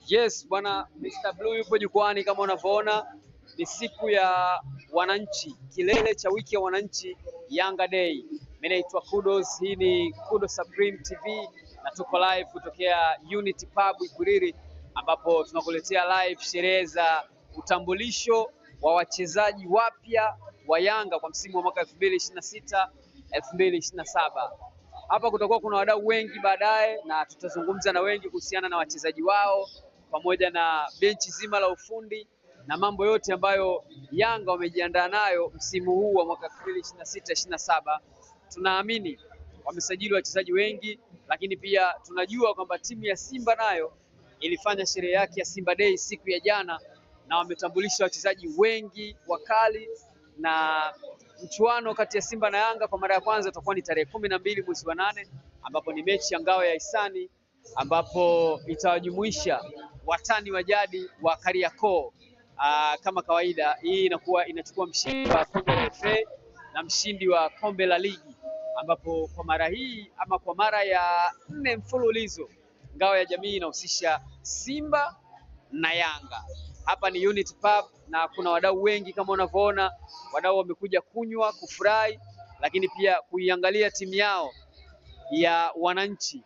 Yes bwana, Mr. Blue yupo jukwani kama unavyoona. Ni siku ya wananchi, kilele cha wiki ya wananchi, Yanga Day. Mimi naitwa Kudos, hii ni Kudos Supreme TV na tuko live kutokea Unity Pub Ikuriri, ambapo tunakuletea live sherehe za utambulisho wa wachezaji wapya wa Yanga kwa msimu wa mwaka 2026 2027. Hapa kutakuwa kuna wadau wengi baadaye na tutazungumza na wengi kuhusiana na wachezaji wao pamoja na benchi zima la ufundi na mambo yote ambayo Yanga wamejiandaa nayo msimu huu wa mwaka 2026-27. Tunaamini wamesajili wachezaji wengi, lakini pia tunajua kwamba timu ya Simba nayo ilifanya sherehe yake ya Simba Day siku ya jana na wametambulisha wachezaji wengi wakali, na mchuano kati ya Simba na Yanga kwa mara ya kwanza utakuwa ni tarehe 12 mwezi wa 8, ambapo ni mechi ya ngao ya hisani, ambapo itawajumuisha watani wa jadi wa Kariakoo. Kama kawaida hii inachukua mshindi wa kombe la FA na mshindi wa kombe la ligi, ambapo kwa mara hii ama kwa mara ya 4 mfululizo ngao ya jamii inahusisha Simba na Yanga. Hapa ni Unity Pub na kuna wadau wengi kama unavyoona. Wadau wamekuja kunywa, kufurahi, lakini pia kuiangalia timu yao ya wananchi,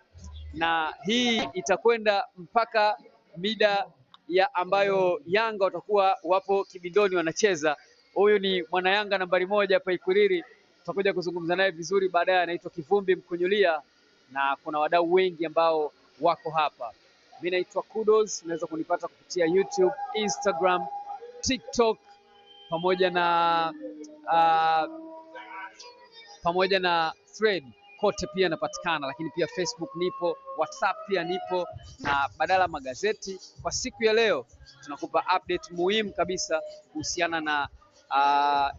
na hii itakwenda mpaka mida ya ambayo Yanga watakuwa wapo kibindoni wanacheza. Huyu ni mwana Yanga nambari 1 hapa Ikuriri, tutakuja kuzungumza naye vizuri baadaye. Anaitwa Kivumbi Mkunyulia na kuna wadau wengi ambao wako hapa. Mimi naitwa Kudos, unaweza kunipata kupitia YouTube, Instagram, TikTok pamoja na Thread, kote pia napatikana, lakini pia Facebook nipo, WhatsApp pia nipo, na badala magazeti. Kwa siku ya leo tunakupa update muhimu kabisa kuhusiana na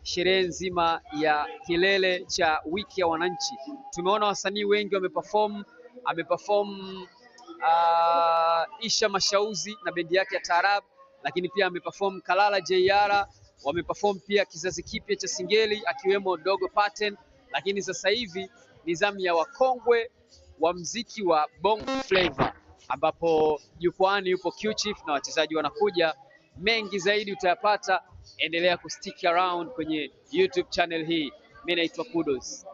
sherehe nzima ya kilele cha wiki ya wananchi. Tumeona wasanii wengi ameperform Isha Mashauzi na bendi yake ya taarab, lakini pia ameperform Kalala JR, wameperform pia kizazi kipya cha Singeli akiwemo Dogo Pattern, lakini sasa hivi ni zamu ya wakongwe wa mziki wa Bongo Flava, ambapo jukwani yupo Q-Chief na wachezaji wanakuja. Mengi zaidi utayapata, endelea kustick around kwenye YouTube channel hii. Mimi naitwa Kudos.